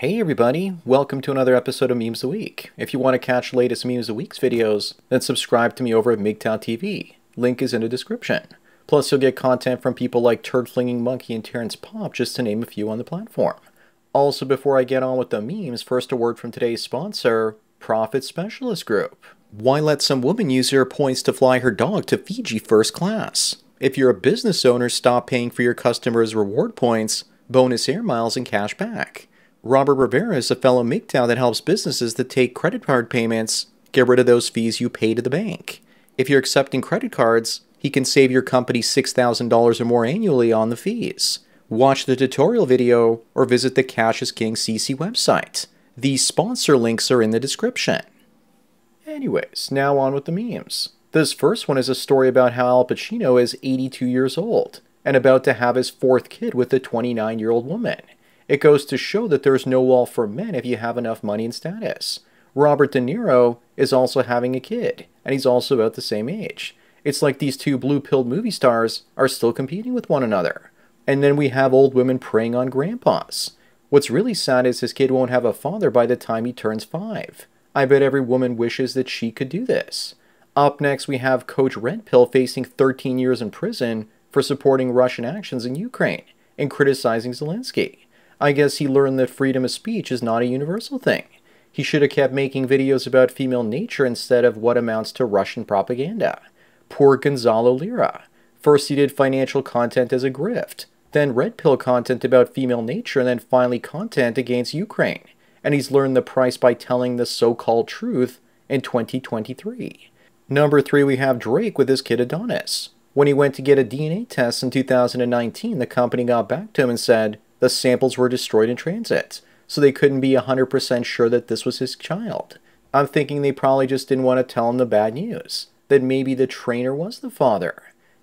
Hey everybody, welcome to another episode of Memes a Week. If you want to catch the latest Memes a Week's videos, then subscribe to me over at MGTOWTV. Link is in the description. Plus you'll get content from people like Turd Flinging Monkey and Terrence Pop, just to name a few on the platform. Also, before I get on with the memes, first a word from today's sponsor, Profit Specialist Group. Why let some woman use her points to fly her dog to Fiji first class? If you're a business owner, stop paying for your customers' reward points, bonus air miles, and cash back. Robert Rivera is a fellow MGTOW that helps businesses that take credit card payments get rid of those fees you pay to the bank. If you're accepting credit cards, he can save your company $6,000 or more annually on the fees. Watch the tutorial video or visit the Cash is King CC website. These sponsor links are in the description. Anyways, now on with the memes. This first one is a story about how Al Pacino is 82 years old and about to have his fourth kid with a 29-year-old woman. It goes to show that there's no wall for men if you have enough money and status. Robert De Niro is also having a kid, and he's also about the same age. It's like these two blue-pilled movie stars are still competing with one another. And then we have old women preying on grandpas. What's really sad is his kid won't have a father by the time he turns 5. I bet every woman wishes that she could do this. Up next, we have Coach Red Pill facing 13 years in prison for supporting Russian actions in Ukraine and criticizing Zelensky. I guess he learned that freedom of speech is not a universal thing. He should have kept making videos about female nature instead of what amounts to Russian propaganda. Poor Gonzalo Lira. First he did financial content as a grift, then red pill content about female nature, and then finally content against Ukraine. And he's learned the price by telling the so-called truth in 2023. Number 3, we have Drake with his kid Adonis. When he went to get a DNA test in 2019, the company got back to him and said the samples were destroyed in transit, so they couldn't be 100% sure that this was his child. I'm thinking they probably just didn't want to tell him the bad news, that maybe the trainer was the father.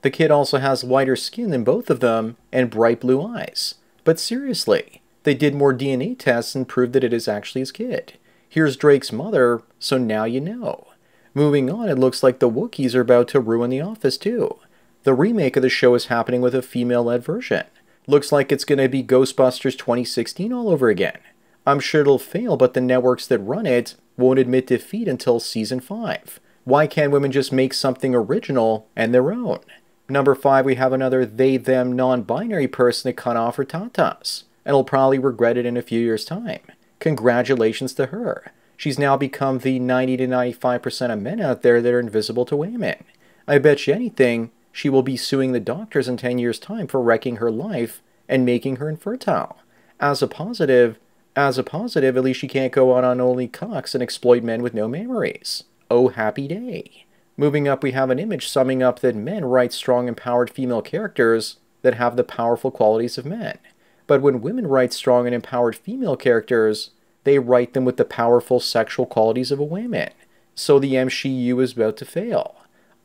The kid also has whiter skin than both of them and bright blue eyes. But seriously, they did more DNA tests and proved that it is actually his kid. Here's Drake's mother, so now you know. Moving on, it looks like the Wookiees are about to ruin The Office too. The remake of the show is happening with a female-led version. Looks like it's going to be Ghostbusters 2016 all over again. I'm sure it'll fail, but the networks that run it won't admit defeat until season 5. Why can't women just make something original and their own? Number 5, we have another they-them non-binary person that cut off her tatas, and will probably regret it in a few years' time. Congratulations to her. She's now become the 90 to 95% of men out there that are invisible to women. I bet you anything, she will be suing the doctors in 10 years' time for wrecking her life and making her infertile. As a positive, at least she can't go out on OnlyCox and exploit men with no memories. Oh, happy day. Moving up, we have an image summing up that men write strong, empowered female characters that have the powerful qualities of men. But when women write strong and empowered female characters, they write them with the powerful sexual qualities of a woman. So the MCU is about to fail.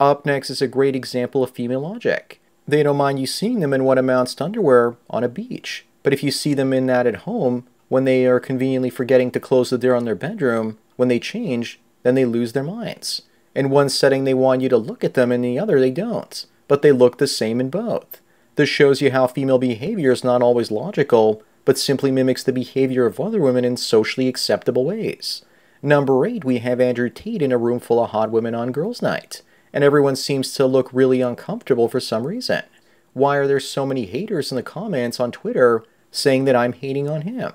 Up next is a great example of female logic. They don't mind you seeing them in what amounts to underwear on a beach. But if you see them in that at home, when they are conveniently forgetting to close the door on their bedroom, when they change, then they lose their minds. In one setting they want you to look at them, in the other they don't. But they look the same in both. This shows you how female behavior is not always logical, but simply mimics the behavior of other women in socially acceptable ways. Number 8, we have Andrew Tate in a room full of hot women on girls' night. And everyone seems to look really uncomfortable for some reason. Why are there so many haters in the comments on Twitter saying that I'm hating on him?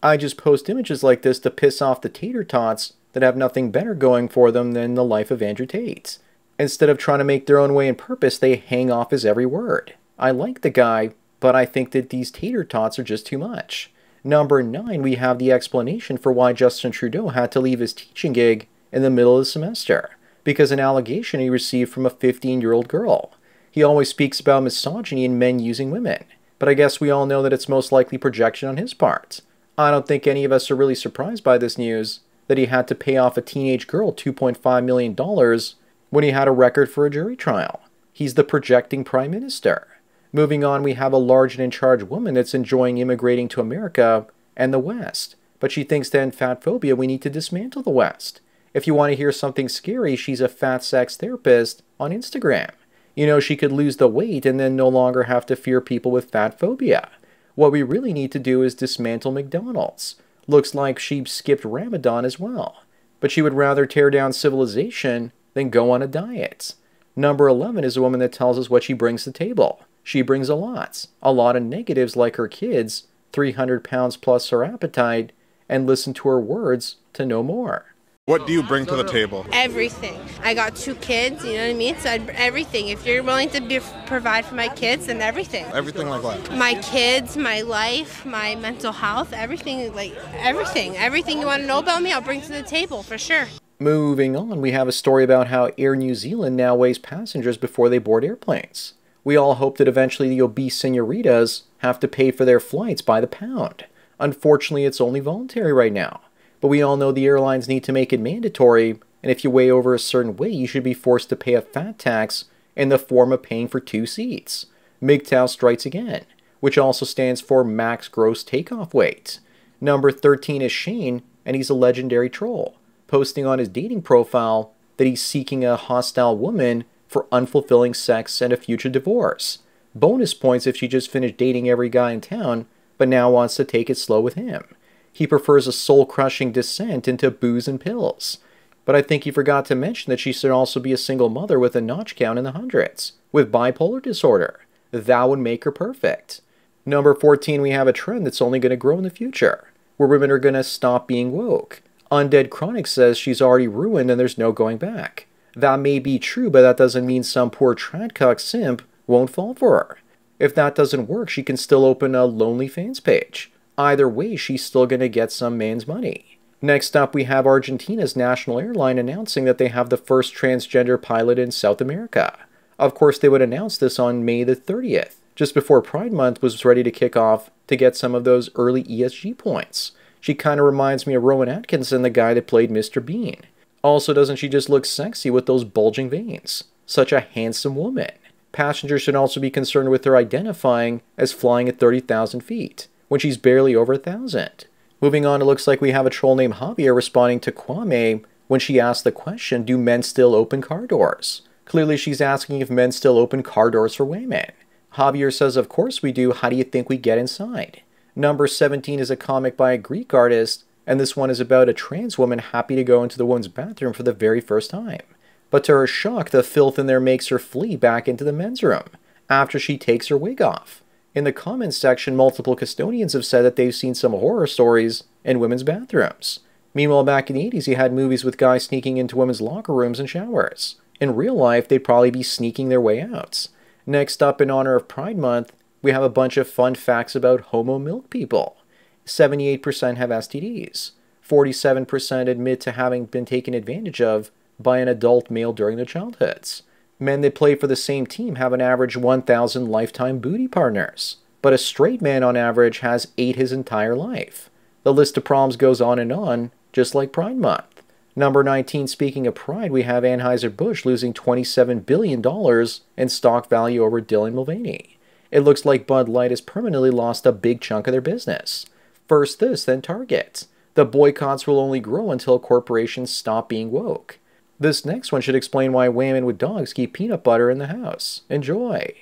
I just post images like this to piss off the tater tots that have nothing better going for them than the life of Andrew Tate. Instead of trying to make their own way and purpose, they hang off his every word. I like the guy, but I think that these tater tots are just too much. Number 9, we have the explanation for why Justin Trudeau had to leave his teaching gig in the middle of the semester. Because an allegation he received from a 15-year-old girl. He always speaks about misogyny and men using women, but I guess we all know that it's most likely projection on his part. I don't think any of us are really surprised by this news, that he had to pay off a teenage girl $2.5 million when he had a record for a jury trial. He's the projecting prime minister. Moving on, we have a large and in-charge woman that's enjoying immigrating to America and the West, but she thinks that in fat phobia we need to dismantle the West. If you want to hear something scary, she's a fat sex therapist on Instagram. You know, she could lose the weight and then no longer have to fear people with fat phobia. What we really need to do is dismantle McDonald's. Looks like she skipped Ramadan as well. But she would rather tear down civilization than go on a diet. Number 11 is a woman that tells us what she brings to the table. She brings a lot of negatives like her kids, 300 pounds plus her appetite, and listen to her words to know more. What do you bring to the table? Everything. I got 2 kids, you know what I mean? So everything. If you're willing to provide for my kids, then everything. Everything like what? My kids, my life, my mental health, everything, like everything. Everything you want to know about me, I'll bring to the table for sure. Moving on, we have a story about how Air New Zealand now weighs passengers before they board airplanes. We all hope that eventually the obese senoritas have to pay for their flights by the pound. Unfortunately, it's only voluntary right now. But we all know the airlines need to make it mandatory, and if you weigh over a certain weight, you should be forced to pay a fat tax in the form of paying for 2 seats. MGTOW strikes again, which also stands for Max Gross Takeoff Weight. Number 13 is Shane, and he's a legendary troll, posting on his dating profile that he's seeking a hostile woman for unfulfilling sex and a future divorce. Bonus points if she just finished dating every guy in town, but now wants to take it slow with him. He prefers a soul-crushing descent into booze and pills. But I think he forgot to mention that she should also be a single mother with a notch count in the hundreds, with bipolar disorder. That would make her perfect. Number 14, we have a trend that's only going to grow in the future, where women are going to stop being woke. Undead Chronic says she's already ruined and there's no going back. That may be true, but that doesn't mean some poor tradcock simp won't fall for her. If that doesn't work, she can still open a Lonely Fans page. Either way, she's still going to get some man's money. Next up, we have Argentina's national airline announcing that they have the first transgender pilot in South America. Of course, they would announce this on May the 30th, just before Pride Month was ready to kick off to get some of those early ESG points. She kind of reminds me of Rowan Atkinson, the guy that played Mr. Bean. Also, doesn't she just look sexy with those bulging veins? Such a handsome woman. Passengers should also be concerned with her identifying as flying at 30,000 feet. When she's barely over 1,000. Moving on, it looks like we have a troll named Javier responding to Kwame when she asked the question, do men still open car doors? Clearly she's asking if men still open car doors for women. Javier says, of course we do, how do you think we get inside? Number 17 is a comic by a Greek artist, and this one is about a trans woman happy to go into the women's bathroom for the very first time. But to her shock, the filth in there makes her flee back into the men's room after she takes her wig off. In the comments section, multiple custodians have said that they've seen some horror stories in women's bathrooms. Meanwhile, back in the 80s, you had movies with guys sneaking into women's locker rooms and showers. In real life, they'd probably be sneaking their way out. Next up, in honor of Pride Month, we have a bunch of fun facts about homo milk people. 78% have STDs. 47% admit to having been taken advantage of by an adult male during their childhoods. Men that play for the same team have an average 1,000 lifetime booty partners, but a straight man on average has 8 his entire life. The list of problems goes on, just like Pride Month. Number 19, speaking of pride, we have AnheuserBusch losing $27 billion in stock value over Dylan Mulvaney. It looks like Bud Light has permanently lost a big chunk of their business. First this, then Target. The boycotts will only grow until corporations stop being woke. This next one should explain why women with dogs keep peanut butter in the house. Enjoy!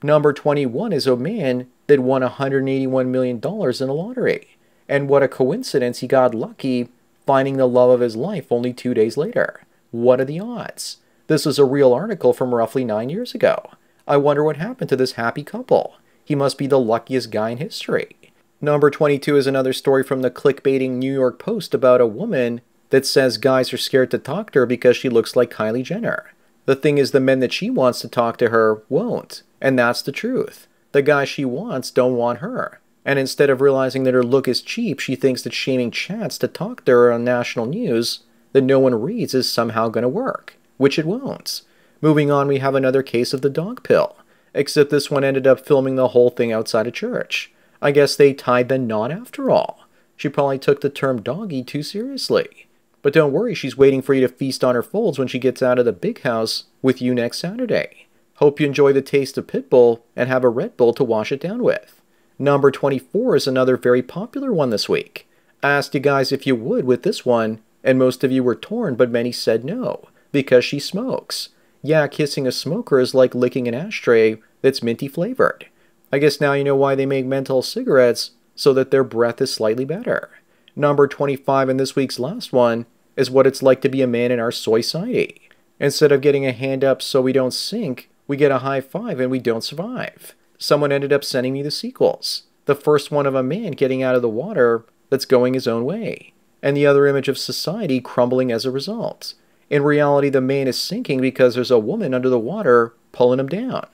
Number 21 is a man that won $181 million in the lottery. And what a coincidence, he got lucky finding the love of his life only 2 days later. What are the odds? This was a real article from roughly 9 years ago. I wonder what happened to this happy couple. He must be the luckiest guy in history. Number 22 is another story from the clickbaiting New York Post about a woman that says guys are scared to talk to her because she looks like Kylie Jenner. The thing is, the men that she wants to talk to her won't, and that's the truth. The guys she wants don't want her. And instead of realizing that her look is cheap, she thinks that shaming chats to talk to her on national news that no one reads is somehow going to work, which it won't. Moving on, we have another case of the dog pill, except this one ended up filming the whole thing outside a church. I guess they tied the knot after all. She probably took the term doggy too seriously. But don't worry, she's waiting for you to feast on her folds when she gets out of the big house with you next Saturday. Hope you enjoy the taste of Pitbull and have a Red Bull to wash it down with. Number 24 is another very popular one this week. I asked you guys if you would with this one, and most of you were torn, but many said no, because she smokes. Yeah, kissing a smoker is like licking an ashtray that's minty flavored. I guess now you know why they make menthol cigarettes, so that their breath is slightly better. Number 25 in this week's last one is what it's like to be a man in our society. Instead of getting a hand up so we don't sink, we get a high five and we don't survive. Someone ended up sending me the sequels. The first one of a man getting out of the water that's going his own way, and the other image of society crumbling as a result. In reality, the man is sinking because there's a woman under the water pulling him down.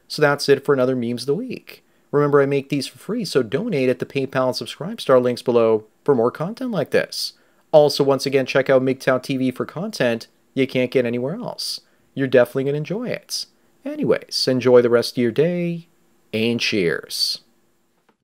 So that's it for another Memes of the Week. Remember, I make these for free, so donate at the PayPal and Subscribe Star links below for more content like this. Also, once again, check out MGTOWTV for content you can't get anywhere else. You're definitely going to enjoy it. Anyways, enjoy the rest of your day, and cheers.